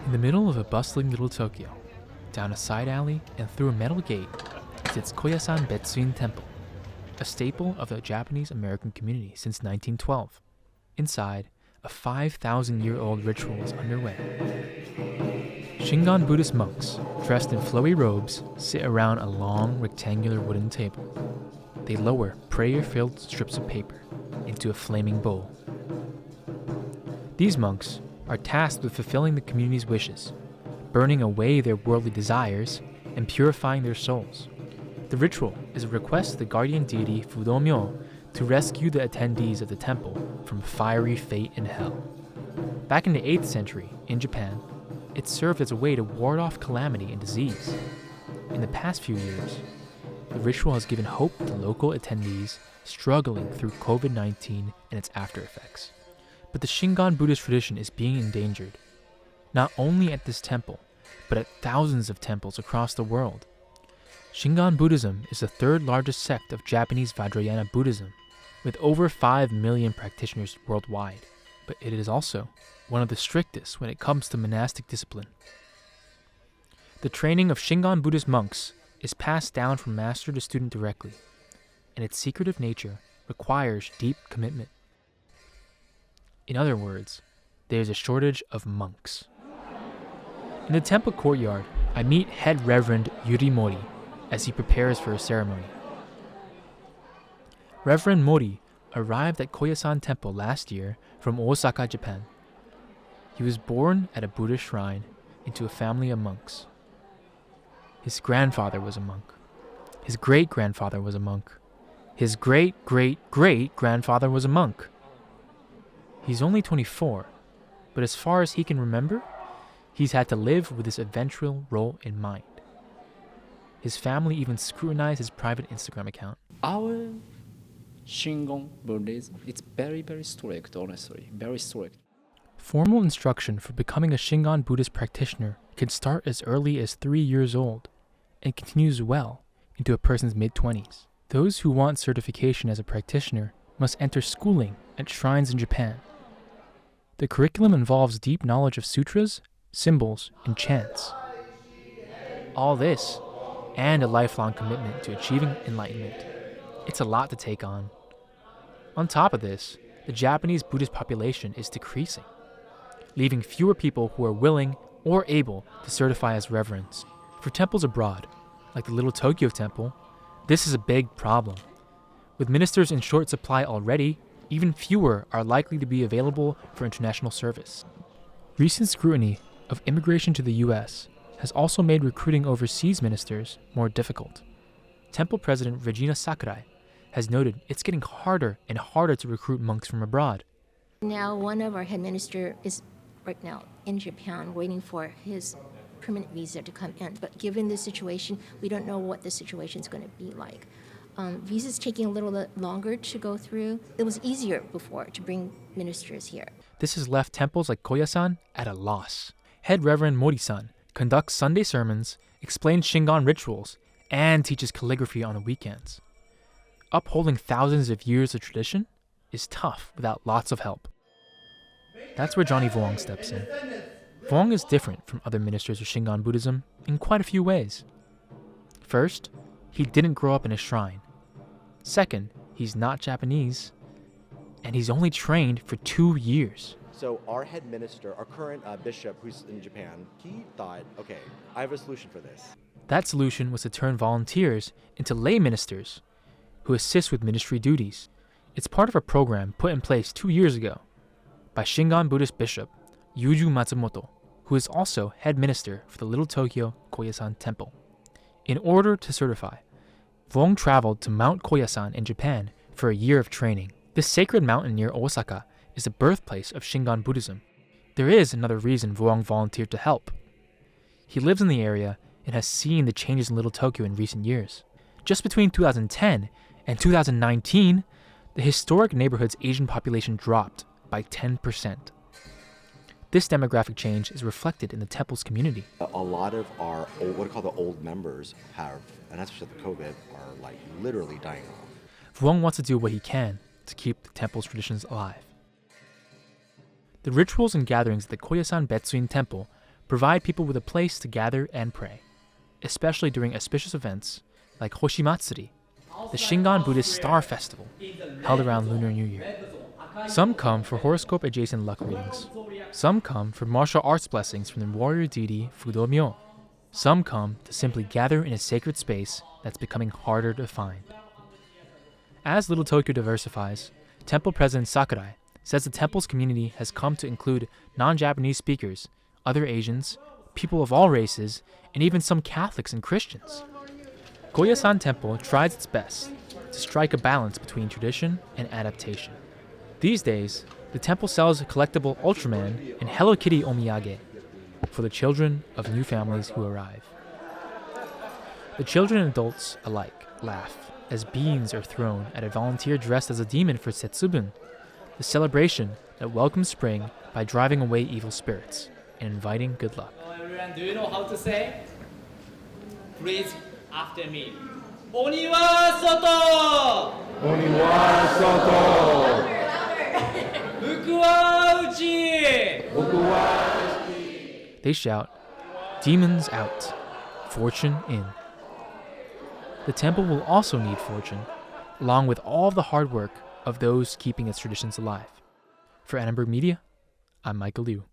In the middle of a bustling little Tokyo, down a side alley and through a metal gate, sits Koyasan Betsuin Temple, a staple of the Japanese-American community since 1912. Inside, a 5,000-year-old ritual is underway. Shingon Buddhist monks, dressed in flowy robes, sit around a long, rectangular wooden table. They lower prayer-filled strips of paper into a flaming bowl. These monks are tasked with fulfilling the community's wishes, burning away their worldly desires, and purifying their souls. The ritual is a request to the guardian deity Fudomyo to rescue the attendees of the temple from fiery fate in hell. Back in the 8th century, in Japan, it served as a way to ward off calamity and disease. In the past few years, the ritual has given hope to local attendees struggling through COVID-19 and its after effects. But the Shingon Buddhist tradition is being endangered, not only at this temple, but at thousands of temples across the world. Shingon Buddhism is the third largest sect of Japanese Vajrayana Buddhism, with over 5 million practitioners worldwide, but it is also one of the strictest when it comes to monastic discipline. The training of Shingon Buddhist monks is passed down from master to student directly, and its secretive nature requires deep commitment. In other words, there is a shortage of monks. In the temple courtyard, I meet Head Reverend Yuri Mori as he prepares for a ceremony. Reverend Mori arrived at Koyasan Temple last year from Osaka, Japan. He was born at a Buddhist shrine into a family of monks. His grandfather was a monk. His great-grandfather was a monk. His great-great-great-grandfather was a monk. He's only 24, but as far as he can remember, he's had to live with this eventual role in mind. His family even scrutinized his private Instagram account. Our Shingon Buddhism, it's very, very strict, honestly, very strict. Formal instruction for becoming a Shingon Buddhist practitioner can start as early as 3 years old and continues well into a person's mid-20s. Those who want certification as a practitioner must enter schooling at shrines in Japan. The curriculum involves deep knowledge of sutras, symbols, and chants. All this, and a lifelong commitment to achieving enlightenment. It's a lot to take on. On top of this, the Japanese Buddhist population is decreasing, leaving fewer people who are willing or able to certify as reverends. For temples abroad, like the Little Tokyo Temple, this is a big problem. With ministers in short supply already, even fewer are likely to be available for international service. Recent scrutiny of immigration to the U.S. has also made recruiting overseas ministers more difficult. Temple President Regina Sakurai has noted it's getting harder and harder to recruit monks from abroad. Now, one of our head minister is right now in Japan waiting for his permanent visa to come in. But given the situation, we don't know what the situation is going to be like. Visa's taking a little bit longer to go through. It was easier before to bring ministers here. This has left temples like Koyasan at a loss. Head Reverend Mori-san conducts Sunday sermons, explains Shingon rituals, and teaches calligraphy on the weekends. Upholding thousands of years of tradition is tough without lots of help. That's where Johnny Vuong steps in. Vuong is different from other ministers of Shingon Buddhism in quite a few ways. First, he didn't grow up in a shrine. Second, he's not Japanese, and he's only trained for 2 years. So our head minister, our current bishop who's in Japan, he thought, okay, I have a solution for this. That solution was to turn volunteers into lay ministers who assist with ministry duties. It's part of a program put in place 2 years ago by Shingon Buddhist Bishop Yuju Matsumoto, who is also head minister for the Little Tokyo Koyasan Temple. In order to certify, Vuong traveled to Mount Koyasan in Japan for a year of training. This sacred mountain near Osaka is the birthplace of Shingon Buddhism. There is another reason Vuong volunteered to help. He lives in the area and has seen the changes in Little Tokyo in recent years. Just between 2010 and 2019, the historic neighborhood's Asian population dropped by 10%. This demographic change is reflected in the temple's community. A lot of our what I call the old members have, and that's because of COVID, are like literally dying off. Vuong wants to do what he can to keep the temple's traditions alive. The rituals and gatherings at the Koyasan Betsuin Temple provide people with a place to gather and pray, especially during auspicious events like Hoshimatsuri, the Shingon Buddhist Star Festival, held around Lunar New Year. Some come for horoscope-adjacent luck readings. Some come for martial arts blessings from the warrior deity Fudo-myo. Some come to simply gather in a sacred space that's becoming harder to find. As Little Tokyo diversifies, Temple President Sakurai says the temple's community has come to include non-Japanese speakers, other Asians, people of all races, and even some Catholics and Christians. Goya-san Temple tries its best to strike a balance between tradition and adaptation. These days, the temple sells collectible Ultraman and Hello Kitty omiyage for the children of new families who arrive. The children and adults alike laugh as beans are thrown at a volunteer dressed as a demon for Setsubun, the celebration that welcomes spring by driving away evil spirits and inviting good luck. Hello everyone, do you know how to say? Please after me. Oni wa soto! Oni wa soto! Fuku wa uchi! They shout, "Demons out, fortune in." The temple will also need fortune, along with all the hard work of those keeping its traditions alive. For Annenberg Media, I'm Michael Liu.